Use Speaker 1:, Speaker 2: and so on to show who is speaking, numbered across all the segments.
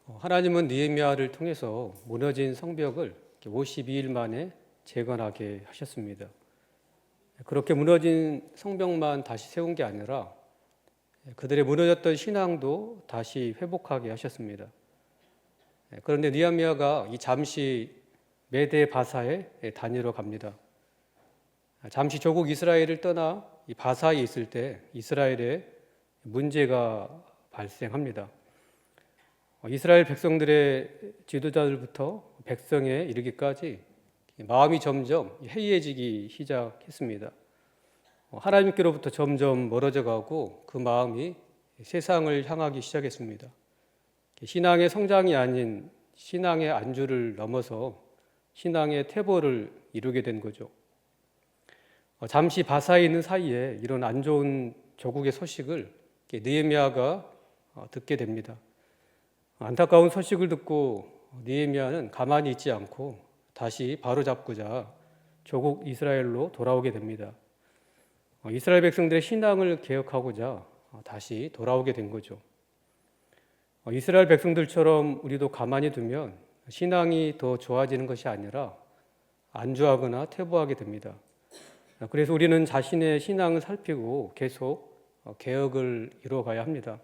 Speaker 1: 하나님은 느헤미야를 통해서 무너진 성벽을 52일 만에 재건하게 하셨습니다. 그렇게 무너진 성벽만 다시 세운 게 아니라 그들의 무너졌던 신앙도 다시 회복하게 하셨습니다. 그런데 느헤미야가 잠시 메대 바사에 다니러 갑니다. 잠시 조국 이스라엘을 떠나 이 바사에 있을 때 이스라엘에 문제가 발생합니다. 이스라엘 백성들의 지도자들부터 백성에 이르기까지 마음이 점점 해이해지기 시작했습니다. 하나님께로부터 점점 멀어져 가고 그 마음이 세상을 향하기 시작했습니다. 신앙의 성장이 아닌 신앙의 안주를 넘어서 신앙의 퇴보를 이루게 된 거죠. 잠시 바사에 있는 사이에 이런 안 좋은 조국의 소식을 느헤미야가 듣게 됩니다. 안타까운 소식을 듣고 느헤미야는 가만히 있지 않고 다시 바로잡고자 조국 이스라엘로 돌아오게 됩니다. 이스라엘 백성들의 신앙을 개혁하고자 다시 돌아오게 된 거죠. 이스라엘 백성들처럼 우리도 가만히 두면 신앙이 더 좋아지는 것이 아니라 안주하거나 퇴보하게 됩니다. 그래서 우리는 자신의 신앙을 살피고 계속 개혁을 이루어가야 합니다.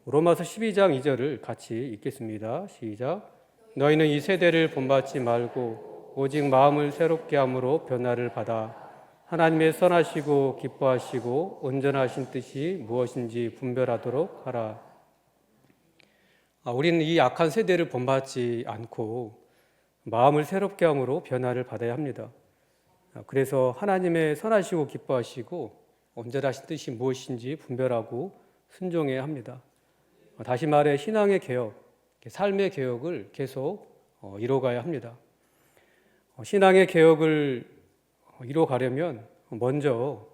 Speaker 1: 로마서 12장 2절을 같이 읽겠습니다. 시작. 너희는 이 세대를 본받지 말고 오직 마음을 새롭게 함으로 변화를 받아 하나님의 선하시고 기뻐하시고 온전하신 뜻이 무엇인지 분별하도록 하라. 우리는 이 악한 세대를 본받지 않고 마음을 새롭게 함으로 변화를 받아야 합니다. 그래서 하나님의 선하시고 기뻐하시고 온전하신 뜻이 무엇인지 분별하고 순종해야 합니다. 다시 말해 신앙의 개혁, 삶의 개혁을 계속 이뤄가야 합니다. 신앙의 개혁을 이뤄가려면 먼저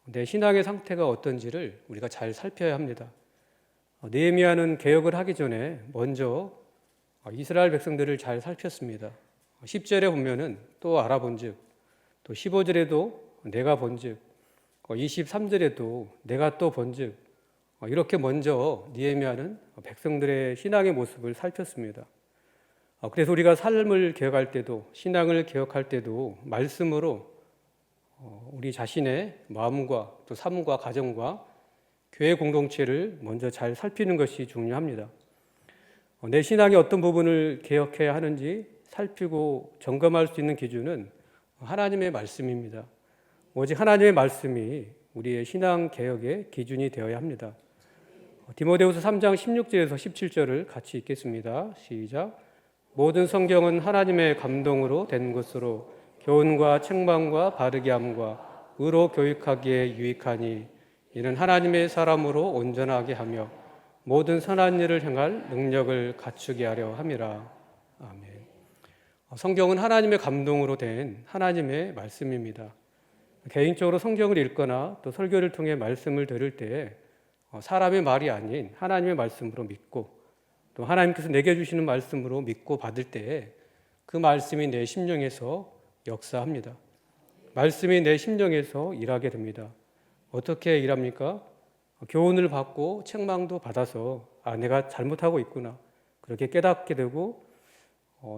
Speaker 1: 내 신앙의 상태가 어떤지를 우리가 잘 살펴야 합니다. 느헤미야는 개혁을 하기 전에 먼저 이스라엘 백성들을 잘 살폈습니다. 10절에 보면은 또 알아본즉, 또 15절에도 내가 본즉, 23절에도 내가 또 본즉, 이렇게 먼저 느헤미야는 백성들의 신앙의 모습을 살폈습니다. 그래서 우리가 삶을 개혁할 때도 신앙을 개혁할 때도 말씀으로 우리 자신의 마음과 또 삶과 가정과 교회 공동체를 먼저 잘 살피는 것이 중요합니다. 내 신앙의 어떤 부분을 개혁해야 하는지 살피고 점검할 수 있는 기준은 하나님의 말씀입니다. 오직 하나님의 말씀이 우리의 신앙 개혁의 기준이 되어야 합니다. 디모데후서 3장 16절에서 17절을 같이 읽겠습니다. 시작. 모든 성경은 하나님의 감동으로 된 것으로 교훈과 책망과 바르게 함과 의로 교육하기에 유익하니 이는 하나님의 사람으로 온전하게 하며 모든 선한 일을 행할 능력을 갖추게 하려 함이라. 아멘. 성경은 하나님의 감동으로 된 하나님의 말씀입니다. 개인적으로 성경을 읽거나 또 설교를 통해 말씀을 들을 때 사람의 말이 아닌 하나님의 말씀으로 믿고 또 하나님께서 내게 주시는 말씀으로 믿고 받을 때에 그 말씀이 내 심령에서 역사합니다. 말씀이 내 심령에서 일하게 됩니다. 어떻게 일합니까? 교훈을 받고 책망도 받아서 내가 잘못하고 있구나 그렇게 깨닫게 되고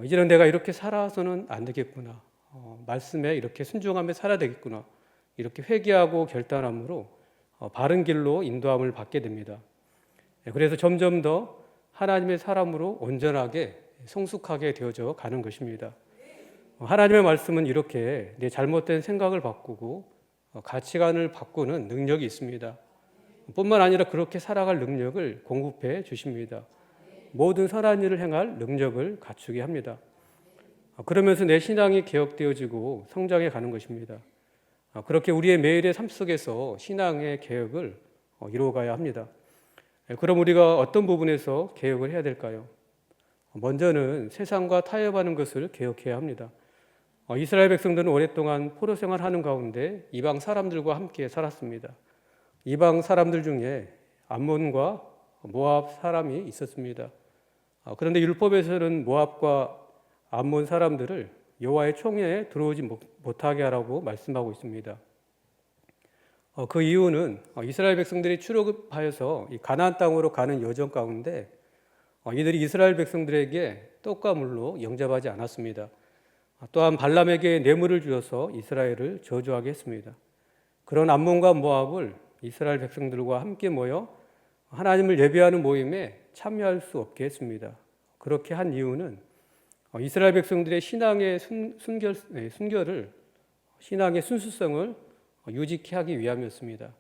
Speaker 1: 이제는 내가 이렇게 살아서는 안 되겠구나 말씀에 이렇게 순종하며 살아야 되겠구나 이렇게 회개하고 결단함으로 바른 길로 인도함을 받게 됩니다. 그래서 점점 더 하나님의 사람으로 온전하게 성숙하게 되어져 가는 것입니다. 하나님의 말씀은 이렇게 내 잘못된 생각을 바꾸고 가치관을 바꾸는 능력이 있습니다. 뿐만 아니라 그렇게 살아갈 능력을 공급해 주십니다. 모든 선한 일을 행할 능력을 갖추게 합니다. 그러면서 내 신앙이 개혁되어지고 성장해 가는 것입니다. 그렇게 우리의 매일의 삶 속에서 신앙의 개혁을 이루어가야 합니다. 그럼 우리가 어떤 부분에서 개혁을 해야 될까요? 먼저는 세상과 타협하는 것을 개혁해야 합니다. 이스라엘 백성들은 오랫동안 포로 생활하는 가운데 이방 사람들과 함께 살았습니다. 이방 사람들 중에 암몬과 모압 사람이 있었습니다. 그런데 율법에서는 모압과 암몬 사람들을 여호와의 총회에 들어오지 못하게 하라고 말씀하고 있습니다. 그 이유는 이스라엘 백성들이 출애굽하여서 이 가나안 땅으로 가는 여정 가운데 이들이 이스라엘 백성들에게 떡과 물로 영접하지 않았습니다. 또한 발람에게 뇌물을 주어서 이스라엘을 저주하게 했습니다. 그런 암몬과 모압을 이스라엘 백성들과 함께 모여 하나님을 예배하는 모임에 참여할 수 없게 했습니다. 그렇게 한 이유는 이스라엘 백성들의 신앙의 순결을, 신앙의 순수성을 유지케 하기 위함이었습니다.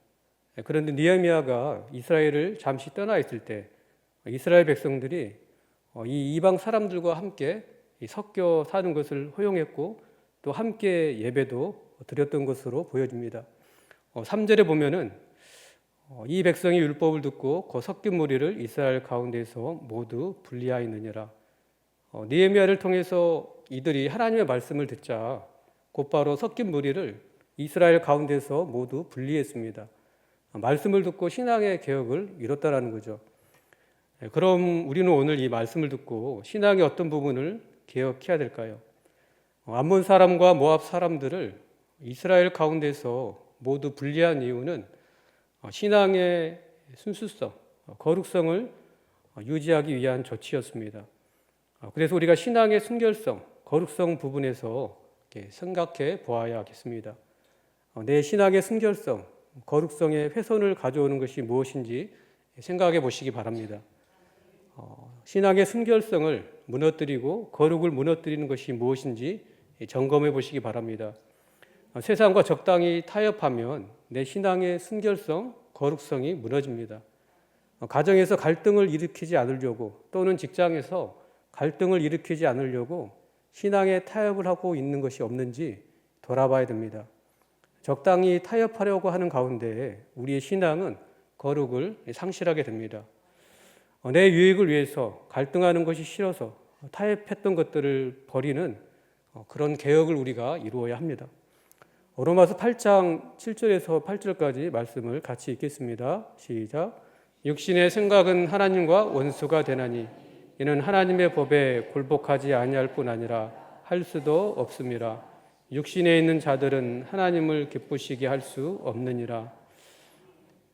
Speaker 1: 그런데 느헤미야가 이스라엘을 잠시 떠나 있을 때 이스라엘 백성들이 이 이방 사람들과 함께 섞여 사는 것을 허용했고 또 함께 예배도 드렸던 것으로 보여집니다. 3절에 보면은 이 백성이 율법을 듣고 그 섞인 무리를 이스라엘 가운데서 모두 분리하였느니라. 느헤미야를 통해서 이들이 하나님의 말씀을 듣자 곧바로 섞인 무리를 이스라엘 가운데서 모두 분리했습니다. 말씀을 듣고 신앙의 개혁을 이뤘다라는 거죠. 그럼 우리는 오늘 이 말씀을 듣고 신앙의 어떤 부분을 개혁해야 될까요? 암몬 사람과 모압 사람들을 이스라엘 가운데서 모두 분리한 이유는 신앙의 순수성, 거룩성을 유지하기 위한 조치였습니다. 그래서 우리가 신앙의 순결성, 거룩성 부분에서 생각해 보아야 하겠습니다. 내 신앙의 순결성, 거룩성의 훼손을 가져오는 것이 무엇인지 생각해 보시기 바랍니다. 신앙의 순결성을 무너뜨리고 거룩을 무너뜨리는 것이 무엇인지 점검해 보시기 바랍니다. 세상과 적당히 타협하면 내 신앙의 순결성, 거룩성이 무너집니다. 가정에서 갈등을 일으키지 않으려고 또는 직장에서 갈등을 일으키지 않으려고 신앙에 타협을 하고 있는 것이 없는지 돌아봐야 됩니다. 적당히 타협하려고 하는 가운데 우리의 신앙은 거룩을 상실하게 됩니다. 내 유익을 위해서 갈등하는 것이 싫어서 타협했던 것들을 버리는 그런 개혁을 우리가 이루어야 합니다. 로마서 8장 7절에서 8절까지 말씀을 같이 읽겠습니다. 시작. 육신의 생각은 하나님과 원수가 되나니 이는 하나님의 법에 굴복하지 아니할 뿐 아니라 할 수도 없음이라. 육신에 있는 자들은 하나님을 기쁘시게 할 수 없느니라.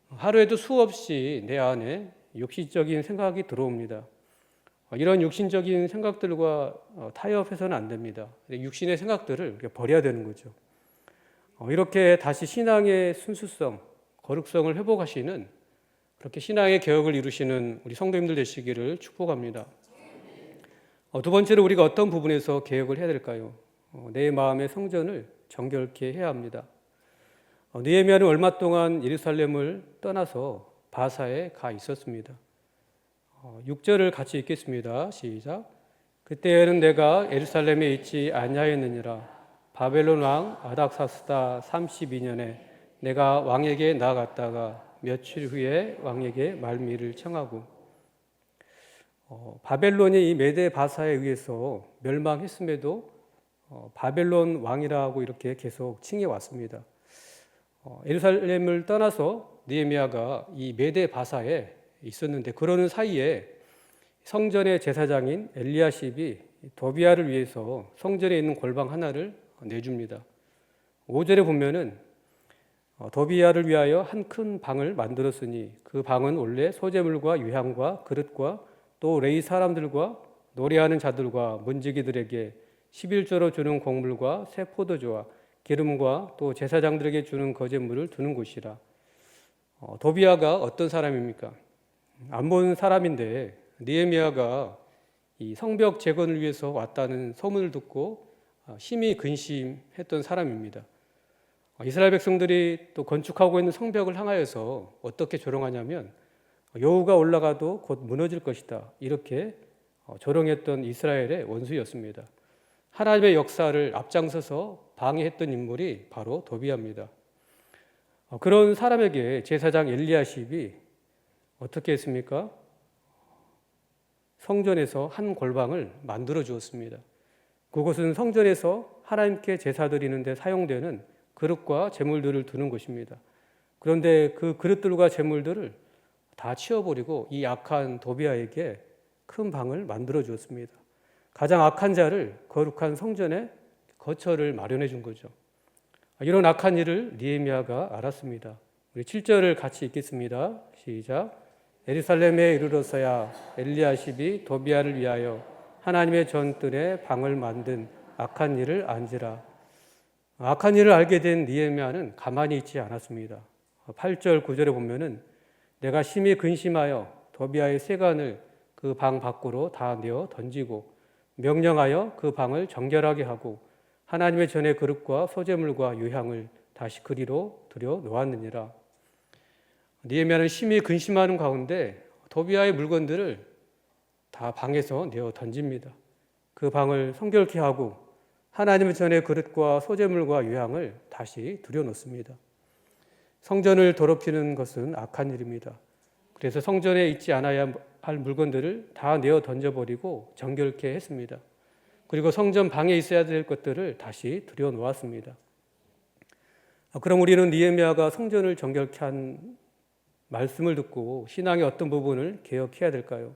Speaker 1: 하루에도 수없이 내 안에 육신적인 생각이 들어옵니다. 이런 육신적인 생각들과 타협해서는 안 됩니다. 육신의 생각들을 버려야 되는 거죠. 이렇게 다시 신앙의 순수성, 거룩성을 회복하시는 그렇게 신앙의 개혁을 이루시는 우리 성도님들 되시기를 축복합니다. 두 번째로 우리가 어떤 부분에서 개혁을 해야 될까요? 내 마음의 성전을 정결케 해야 합니다. 느헤미야는 얼마 동안 예루살렘을 떠나서 바사에 가 있었습니다. 6절을 같이 읽겠습니다. 시작. 그때에는 내가 예루살렘에 있지 아니하였느니라. 바벨론 왕 아닥사스다 32년에 내가 왕에게 나아갔다가 며칠 후에 왕에게 말미를 청하고. 바벨론이 이 메데 바사에 의해서 멸망했음에도 바벨론 왕이라고 이렇게 계속 칭해 왔습니다. 예루살렘을 떠나서 느헤미야가 이 메데 바사에 있었는데 그러는 사이에 성전의 제사장인 엘리야십이 도비야를 위해서 성전에 있는 골방 하나를 내줍니다. 5절에 보면은 도비야를 위하여 한 큰 방을 만들었으니 그 방은 원래 소재물과 유향과 그릇과 또 레위 사람들과 노래하는 자들과 문지기들에게 11조로 주는 곡물과 새 포도주와 기름과 또 제사장들에게 주는 거제물을 두는 곳이라. 도비야가 어떤 사람입니까? 암몬 사람인데 느헤미야가 이 성벽 재건을 위해서 왔다는 소문을 듣고 심히 근심했던 사람입니다. 이스라엘 백성들이 또 건축하고 있는 성벽을 향하여서 어떻게 조롱하냐면 여호가 올라가도 곧 무너질 것이다. 이렇게 조롱했던 이스라엘의 원수였습니다. 하나님의 역사를 앞장서서 방해했던 인물이 바로 도비야입니다. 그런 사람에게 제사장 엘리야십이 어떻게 했습니까? 성전에서 한 골방을 만들어 주었습니다. 그곳은 성전에서 하나님께 제사 드리는 데 사용되는 그릇과 제물들을 두는 곳입니다. 그런데 그 그릇들과 제물들을 다 치워버리고 이 악한 도비야에게 큰 방을 만들어 주었습니다. 가장 악한 자를 거룩한 성전에 거처를 마련해 준 거죠. 이런 악한 일을 느헤미야가 알았습니다. 우리 7절을 같이 읽겠습니다. 시작. 예루살렘에 이르러서야 엘리야십이 도비아를 위하여 하나님의 전뜰에 방을 만든 악한 일을 안지라. 악한 일을 알게 된 느헤미야는 가만히 있지 않았습니다. 8절 9절에 보면은 내가 심히 근심하여 도비아의 세간을 그 방 밖으로 다 내어 던지고 명령하여 그 방을 정결하게 하고 하나님의 전의 그릇과 소재물과 유향을 다시 그리로 들여 놓았느니라. 느헤미야는 심히 근심하는 가운데 도비아의 물건들을 다 방에서 내어 던집니다. 그 방을 성결케 하고 하나님의 전의 그릇과 소재물과 유향을 다시 들여놓습니다. 성전을 더럽히는 것은 악한 일입니다. 그래서 성전에 있지 않아야 할 물건들을 다 내어 던져버리고 정결케 했습니다. 그리고 성전 방에 있어야 될 것들을 다시 들여놓았습니다. 그럼 우리는 느헤미야가 성전을 정결케 한 말씀을 듣고 신앙의 어떤 부분을 개혁해야 될까요?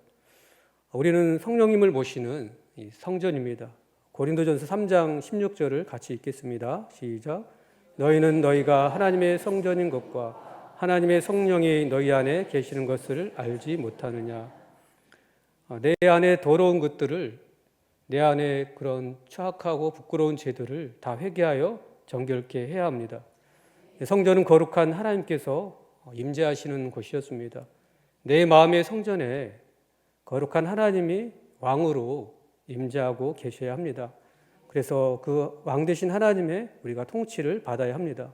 Speaker 1: 우리는 성령님을 모시는 이 성전입니다. 고린도전서 3장 16절을 같이 읽겠습니다. 시작. 너희는 너희가 하나님의 성전인 것과 하나님의 성령이 너희 안에 계시는 것을 알지 못하느냐. 내 안에 더러운 것들을, 내 안에 그런 추악하고 부끄러운 죄들을 다 회개하여 정결케 해야 합니다. 성전은 거룩한 하나님께서 임재하시는 곳이었습니다. 내 마음의 성전에 거룩한 하나님이 왕으로 임재하고 계셔야 합니다. 그래서 그 왕 되신 하나님의 우리가 통치를 받아야 합니다.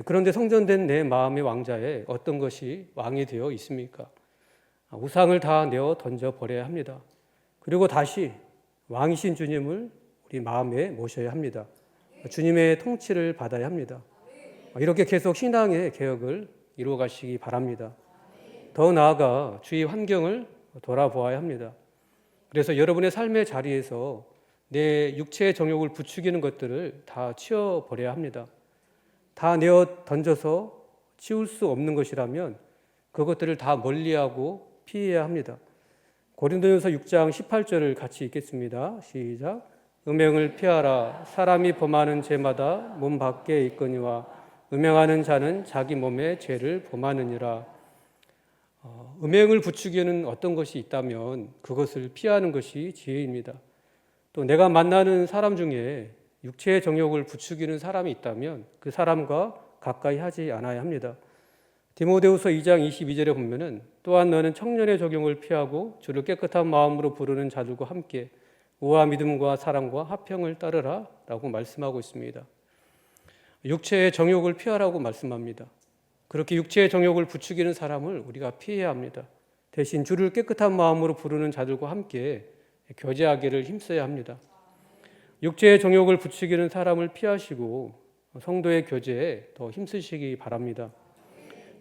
Speaker 1: 그런데 성전된 내 마음의 왕자에 어떤 것이 왕이 되어 있습니까? 우상을 다 내어 던져버려야 합니다. 그리고 다시 왕이신 주님을 우리 마음에 모셔야 합니다. 주님의 통치를 받아야 합니다. 이렇게 계속 신앙의 개혁을 이루어 가시기 바랍니다. 더 나아가 주위 환경을 돌아보아야 합니다. 그래서 여러분의 삶의 자리에서 내 육체의 정욕을 부추기는 것들을 다 치워버려야 합니다. 다 내어 던져서 치울 수 없는 것이라면 그것들을 다 멀리하고 피해야 합니다. 고린도전서 6장 18절을 같이 읽겠습니다. 시작. 음행을 피하라. 사람이 범하는 죄마다 몸 밖에 있거니와 음행하는 자는 자기 몸의 죄를 범하느니라. 음행을 부추기는 어떤 것이 있다면 그것을 피하는 것이 지혜입니다. 또 내가 만나는 사람 중에 육체의 정욕을 부추기는 사람이 있다면 그 사람과 가까이 하지 않아야 합니다. 디모데후서 2장 22절에 보면은 또한 너는 청년의 적용을 피하고 주를 깨끗한 마음으로 부르는 자들과 함께 우와 믿음과 사랑과 화평을 따르라 라고 말씀하고 있습니다. 육체의 정욕을 피하라고 말씀합니다. 그렇게 육체의 정욕을 부추기는 사람을 우리가 피해야 합니다. 대신 주를 깨끗한 마음으로 부르는 자들과 함께 교제하기를 힘써야 합니다. 육체의 정욕을 부추기는 사람을 피하시고 성도의 교제에 더 힘쓰시기 바랍니다.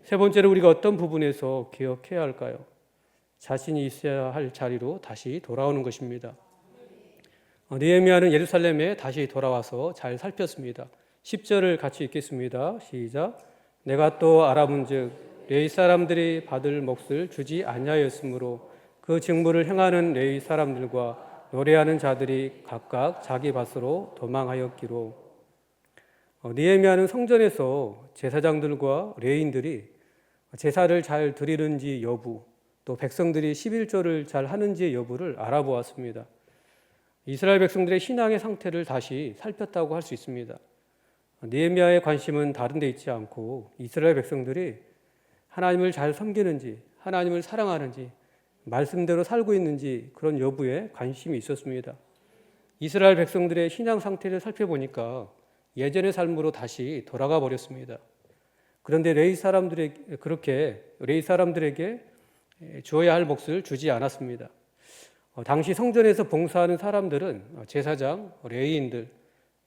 Speaker 1: 세 번째로 우리가 어떤 부분에서 개혁해야 할까요? 자신이 있어야 할 자리로 다시 돌아오는 것입니다. 느헤미야는 예루살렘에 다시 돌아와서 잘 살폈습니다. 10절을 같이 읽겠습니다. 시작. 내가 또 알아본즉 레위 사람들이 받을 몫을 주지 아니하였으므로 그 직무를 행하는 레위 사람들과 노래하는 자들이 각각 자기 밭으로 도망하였기로. 느헤미야는 성전에서 제사장들과 레위인들이 제사를 잘 드리는지 여부, 또 백성들이 11조를 잘 하는지 여부를 알아보았습니다. 이스라엘 백성들의 신앙의 상태를 다시 살폈다고 할 수 있습니다. 느헤미야의 관심은 다른 데 있지 않고 이스라엘 백성들이 하나님을 잘 섬기는지, 하나님을 사랑하는지, 말씀대로 살고 있는지 그런 여부에 관심이 있었습니다. 이스라엘 백성들의 신앙 상태를 살펴보니까 예전의 삶으로 다시 돌아가 버렸습니다. 그런데 레위 사람들에게 주어야 할 몫을 주지 않았습니다. 당시 성전에서 봉사하는 사람들은 제사장, 레위인들,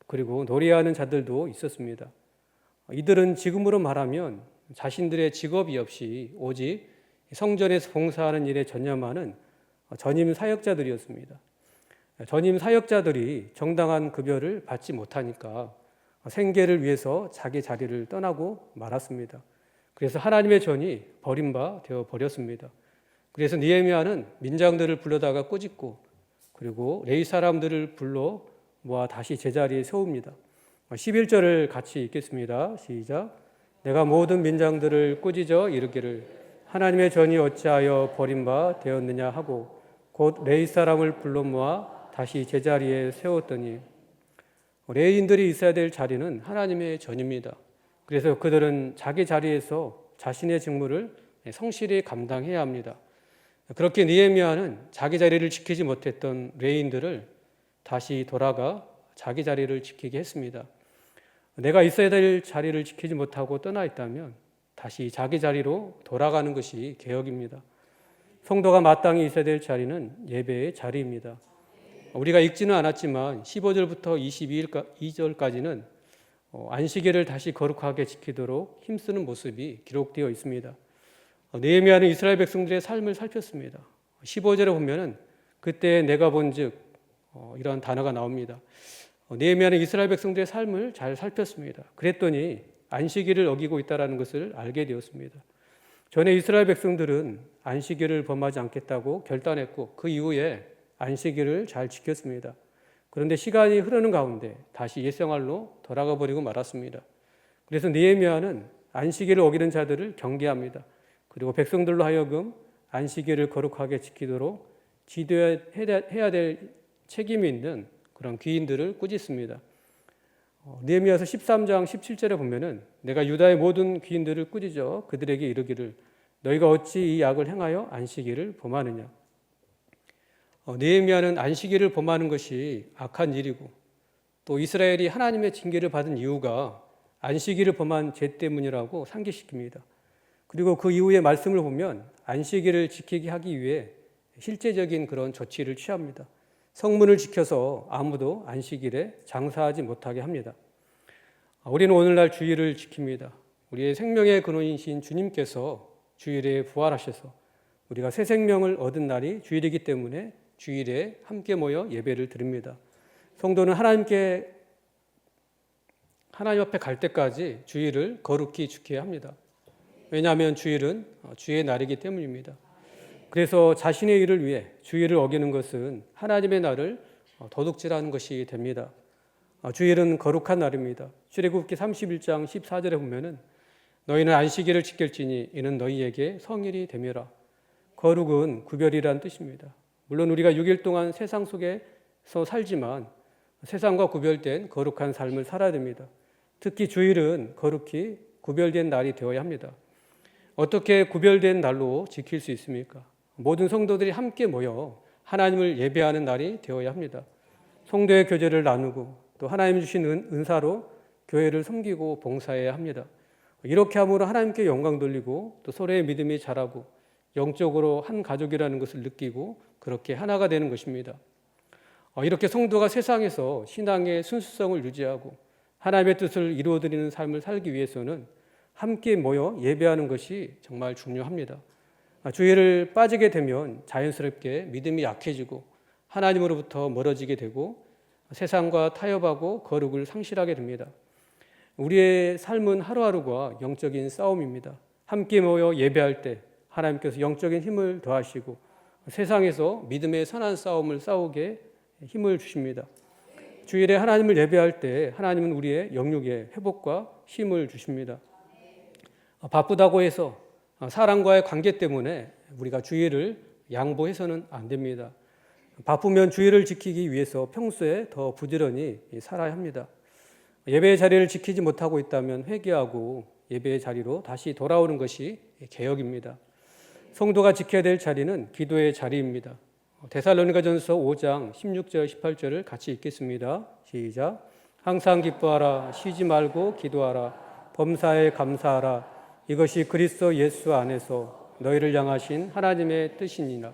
Speaker 1: 그리고 노래하는 자들도 있었습니다. 이들은 지금으로 말하면 자신들의 직업이 없이 오직 성전에서 봉사하는 일에 전념하는 전임 사역자들이었습니다. 전임 사역자들이 정당한 급여를 받지 못하니까 생계를 위해서 자기 자리를 떠나고 말았습니다. 그래서 하나님의 전이 버림받아 버렸습니다. 그래서 느헤미야는 민장들을 불러다가 꾸짖고 그리고 레위 사람들을 불러 모아 다시 제자리에 세웁니다. 11절을 같이 읽겠습니다. 시작. 내가 모든 민장들을 꾸짖어 이르기를 하나님의 전이 어찌하여 버림바 되었느냐 하고 곧 레위 사람을 불러 모아 다시 제자리에 세웠더니 레위인들이 있어야 될 자리는 하나님의 전입니다. 그래서 그들은 자기 자리에서 자신의 직무를 성실히 감당해야 합니다. 그렇게 느헤미야는 자기 자리를 지키지 못했던 레위인들을 다시 돌아가 자기 자리를 지키게 했습니다. 내가 있어야 될 자리를 지키지 못하고 떠나 있다면 다시 자기 자리로 돌아가는 것이 개혁입니다. 성도가 마땅히 있어야 될 자리는 예배의 자리입니다. 우리가 읽지는 않았지만 15절부터 22절까지는 안식일을 다시 거룩하게 지키도록 힘쓰는 모습이 기록되어 있습니다. 느헤미야는 이스라엘 백성들의 삶을 살폈습니다. 15절에 보면은 그때 내가 본즉 이런 단어가 나옵니다. 느헤미야는 이스라엘 백성들의 삶을 잘 살폈습니다. 그랬더니 안식일을 어기고 있다는 것을 알게 되었습니다. 전에 이스라엘 백성들은 안식일을 범하지 않겠다고 결단했고 그 이후에 안식일을 잘 지켰습니다. 그런데 시간이 흐르는 가운데 다시 옛생활로 돌아가 버리고 말았습니다. 그래서 느헤미야는 안식일을 어기는 자들을 경계합니다. 그리고 백성들로 하여금 안식일을 거룩하게 지키도록 지도해야 될 책임이 있는 그런 귀인들을 꾸짖습니다. 느헤미야서 13장 17절에 보면은 내가 유다의 모든 귀인들을 꾸짖어 그들에게 이르기를 너희가 어찌 이 악을 행하여 안식일을 범하느냐. 느헤미야는 안식일을 범하는 것이 악한 일이고 또 이스라엘이 하나님의 징계를 받은 이유가 안식일을 범한 죄 때문이라고 상기시킵니다. 그리고 그 이후의 말씀을 보면 안식일을 지키게 하기 위해 실제적인 그런 조치를 취합니다. 성문을 지켜서 아무도 안식일에 장사하지 못하게 합니다. 우리는 오늘날 주일을 지킵니다. 우리의 생명의 근원이신 주님께서 주일에 부활하셔서 우리가 새 생명을 얻은 날이 주일이기 때문에 주일에 함께 모여 예배를 드립니다. 성도는 하나님 앞에 갈 때까지 주일을 거룩히 지켜야 합니다. 왜냐하면 주일은 주의 날이기 때문입니다. 그래서 자신의 일을 위해 주일을 어기는 것은 하나님의 날을 도둑질하는 것이 됩니다. 주일은 거룩한 날입니다. 출애굽기 31장 14절에 보면은 너희는 안식일을 지킬지니 이는 너희에게 성일이 되며라. 거룩은 구별이란 뜻입니다. 물론 우리가 6일 동안 세상 속에서 살지만 세상과 구별된 거룩한 삶을 살아야 됩니다. 특히 주일은 거룩히 구별된 날이 되어야 합니다. 어떻게 구별된 날로 지킬 수 있습니까? 모든 성도들이 함께 모여 하나님을 예배하는 날이 되어야 합니다. 성도의 교제를 나누고 또 하나님 주신 은사로 교회를 섬기고 봉사해야 합니다. 이렇게 함으로 하나님께 영광 돌리고 또 서로의 믿음이 자라고 영적으로 한 가족이라는 것을 느끼고 그렇게 하나가 되는 것입니다. 이렇게 성도가 세상에서 신앙의 순수성을 유지하고 하나님의 뜻을 이루어드리는 삶을 살기 위해서는 함께 모여 예배하는 것이 정말 중요합니다. 주일을 빠지게 되면 자연스럽게 믿음이 약해지고 하나님으로부터 멀어지게 되고 세상과 타협하고 거룩을 상실하게 됩니다. 우리의 삶은 하루하루가 영적인 싸움입니다. 함께 모여 예배할 때 하나님께서 영적인 힘을 더하시고 세상에서 믿음의 선한 싸움을 싸우게 힘을 주십니다. 주일에 하나님을 예배할 때 하나님은 우리의 영육의 회복과 힘을 주십니다. 바쁘다고 해서 사람과의 관계 때문에 우리가 주일을 양보해서는 안 됩니다. 바쁘면 주일을 지키기 위해서 평소에 더 부지런히 살아야 합니다. 예배의 자리를 지키지 못하고 있다면 회개하고 예배의 자리로 다시 돌아오는 것이 개혁입니다. 성도가 지켜야 될 자리는 기도의 자리입니다. 데살로니가전서 5장 16절 18절을 같이 읽겠습니다. 시작. 항상 기뻐하라. 쉬지 말고 기도하라. 범사에 감사하라. 이것이 그리스도 예수 안에서 너희를 향하신 하나님의 뜻이니라.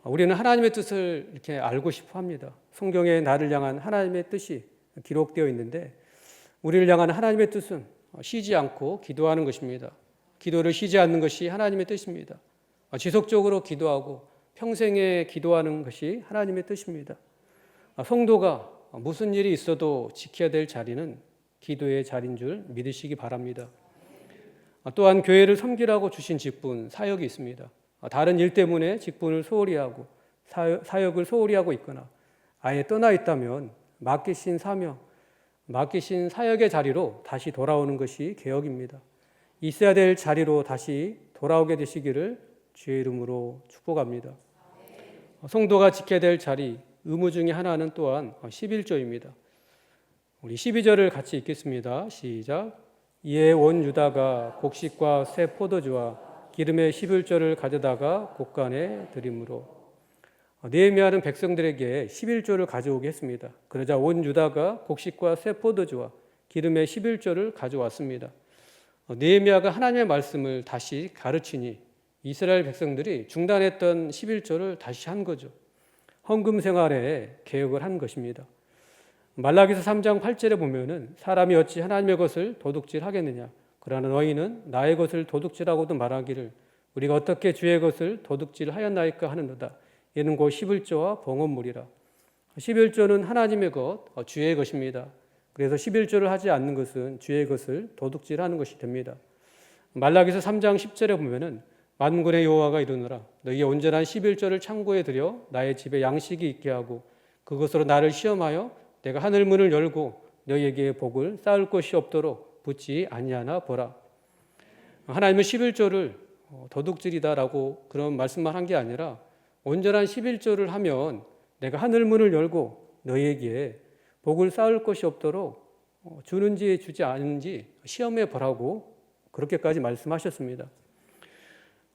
Speaker 1: 우리는 하나님의 뜻을 이렇게 알고 싶어 합니다. 성경에 나를 향한 하나님의 뜻이 기록되어 있는데 우리를 향한 하나님의 뜻은 쉬지 않고 기도하는 것입니다. 기도를 쉬지 않는 것이 하나님의 뜻입니다. 지속적으로 기도하고 평생에 기도하는 것이 하나님의 뜻입니다. 성도가 무슨 일이 있어도 지켜야 될 자리는 기도의 자리인 줄 믿으시기 바랍니다. 또한 교회를 섬기라고 주신 직분, 사역이 있습니다. 다른 일 때문에 직분을 소홀히 하고 사역을 소홀히 하고 있거나 아예 떠나 있다면 맡기신 사명, 맡기신 사역의 자리로 다시 돌아오는 것이 개혁입니다. 있어야 될 자리로 다시 돌아오게 되시기를 주의 이름으로 축복합니다. 성도가 지켜야 될 자리, 의무 중에 하나는 또한 11조입니다. 우리 12절을 같이 읽겠습니다. 시작. 이에 온 유다가 곡식과 새 포도주와 기름의 11조를 가져다가 곳간에 드림으로. 느헤미야는 백성들에게 11조를 가져오게 했습니다. 그러자 온 유다가 곡식과 새 포도주와 기름의 11조를 가져왔습니다. 느헤미야가 하나님의 말씀을 다시 가르치니 이스라엘 백성들이 중단했던 11조를 다시 한 거죠. 헌금 생활에 개혁을 한 것입니다. 말라기서 3장 8절에 보면은 사람이 어찌 하나님의 것을 도둑질하겠느냐, 그러나 너희는 나의 것을 도둑질하고도 말하기를 우리가 어떻게 주의 것을 도둑질하였나이까 하는도다. 이는 곧 11조와 봉헌물이라. 11조는 하나님의 것, 주의 것입니다. 그래서 11조를 하지 않는 것은 주의 것을 도둑질하는 것이 됩니다. 말라기서 3장 10절에 보면은 만군의 여호와가 이르노라 너희의 온전한 11조를 창고에 들여 나의 집에 양식이 있게 하고 그것으로 나를 시험하여 내가 하늘 문을 열고 너희에게 복을 쌓을 것이 없도록 붙지 아니하나 보라. 하나님은 11조를 도둑질이다라고 그런 말씀만 한 게 아니라 온전한 11조를 하면 내가 하늘 문을 열고 너희에게 복을 쌓을 것이 없도록 주는지 주지 않은지 시험해 보라고 그렇게까지 말씀하셨습니다.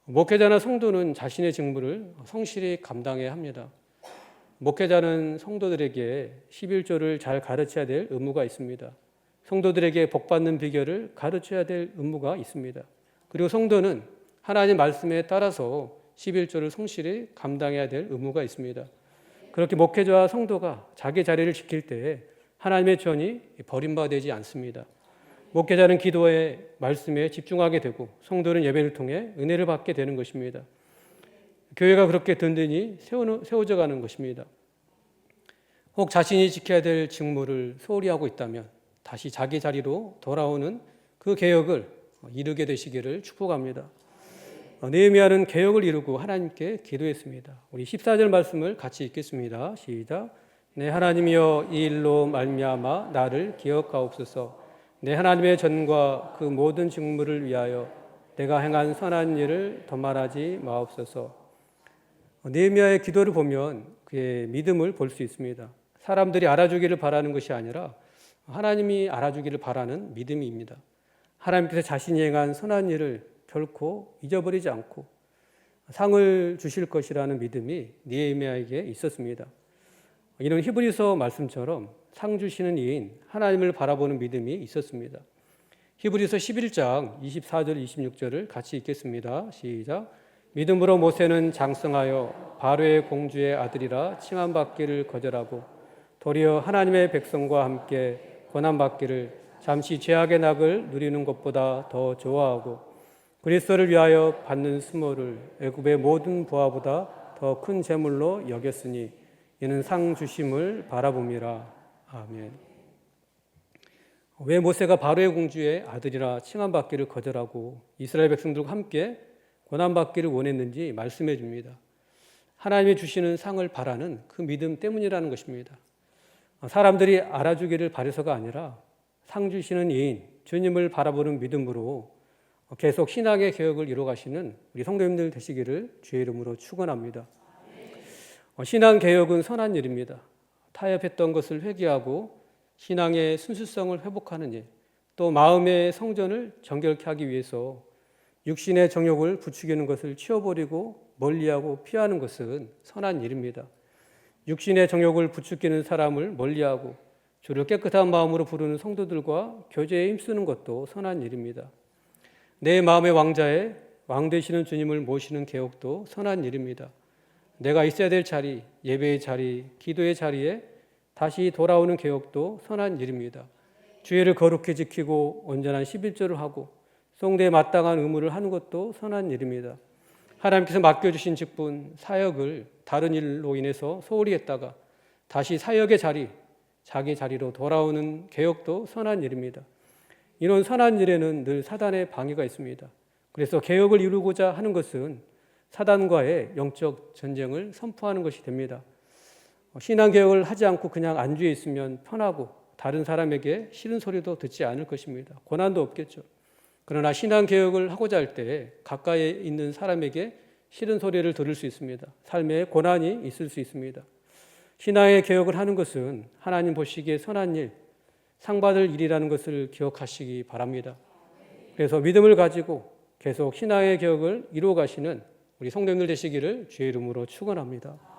Speaker 1: 목회자나 성도는 자신의 직무를 성실히 감당해야 합니다. 목회자는 성도들에게 11조를 잘 가르쳐야 될 의무가 있습니다. 성도들에게 복받는 비결을 가르쳐야 될 의무가 있습니다. 그리고 성도는 하나님 말씀에 따라서 11조를 성실히 감당해야 될 의무가 있습니다. 그렇게 목회자와 성도가 자기 자리를 지킬 때 하나님의 전이 버림받지 않습니다. 목회자는 기도에 말씀에 집중하게 되고 성도는 예배를 통해 은혜를 받게 되는 것입니다. 교회가 그렇게 든든히 세워져 가는 것입니다. 혹 자신이 지켜야 될 직무를 소홀히 하고 있다면 다시 자기 자리로 돌아오는 그 개혁을 이루게 되시기를 축복합니다. 느헤미야는 개혁을 이루고 하나님께 기도했습니다. 우리 14절 말씀을 같이 읽겠습니다. 시작. 내 하나님이여 이 일로 말미암아 나를 기억하옵소서. 내 하나님의 전과 그 모든 직무를 위하여 내가 행한 선한 일을 더 말하지 마옵소서. 느헤미야의 기도를 보면 그의 믿음을 볼 수 있습니다. 사람들이 알아주기를 바라는 것이 아니라 하나님이 알아주기를 바라는 믿음입니다. 하나님께서 자신이 행한 선한 일을 결코 잊어버리지 않고 상을 주실 것이라는 믿음이 느헤미야에게 있었습니다. 이는 히브리서 말씀처럼 상 주시는 이인 하나님을 바라보는 믿음이 있었습니다. 히브리서 11장 24절 26절을 같이 읽겠습니다. 시작. 믿음으로 모세는 장성하여 바로의 공주의 아들이라 칭함받기를 거절하고 도리어 하나님의 백성과 함께 고난받기를 잠시 죄악의 낙을 누리는 것보다 더 좋아하고 그리스도를 위하여 받는 수모를 애굽의 모든 부하보다 더 큰 재물로 여겼으니 이는 상 주심을 바라봄이라. 아멘. 왜 모세가 바로의 공주의 아들이라 칭함받기를 거절하고 이스라엘 백성들과 함께 고난받기를 원했는지 말씀해 줍니다. 하나님이 주시는 상을 바라는 그 믿음 때문이라는 것입니다. 사람들이 알아주기를 바라서가 아니라 상 주시는 이인 주님을 바라보는 믿음으로 계속 신앙의 개혁을 이루어가시는 우리 성도님들 되시기를 주의 이름으로 축원합니다. 신앙 개혁은 선한 일입니다. 타협했던 것을 회개하고 신앙의 순수성을 회복하는 일, 또 마음의 성전을 정결케 하기 위해서 육신의 정욕을 부추기는 것을 치워버리고 멀리하고 피하는 것은 선한 일입니다. 육신의 정욕을 부추기는 사람을 멀리하고 주를 깨끗한 마음으로 부르는 성도들과 교제에 힘쓰는 것도 선한 일입니다. 내 마음의 왕자에 왕 되시는 주님을 모시는 개혁도 선한 일입니다. 내가 있어야 될 자리, 예배의 자리, 기도의 자리에 다시 돌아오는 개혁도 선한 일입니다. 주의를 거룩히 지키고 온전한 11조를 하고 성도에 마땅한 의무를 하는 것도 선한 일입니다. 하나님께서 맡겨주신 직분, 사역을 다른 일로 인해서 소홀히 했다가 다시 사역의 자리, 자기 자리로 돌아오는 개혁도 선한 일입니다. 이런 선한 일에는 늘 사단의 방해가 있습니다. 그래서 개혁을 이루고자 하는 것은 사단과의 영적 전쟁을 선포하는 것이 됩니다. 신앙개혁을 하지 않고 그냥 안주해 있으면 편하고 다른 사람에게 싫은 소리도 듣지 않을 것입니다. 고난도 없겠죠. 그러나 신앙 개혁을 하고자 할 때 가까이에 있는 사람에게 싫은 소리를 들을 수 있습니다. 삶에 고난이 있을 수 있습니다. 신앙의 개혁을 하는 것은 하나님 보시기에 선한 일, 상 받을 일이라는 것을 기억하시기 바랍니다. 그래서 믿음을 가지고 계속 신앙의 개혁을 이루어 가시는 우리 성도님들 되시기를 주의 이름으로 축원합니다.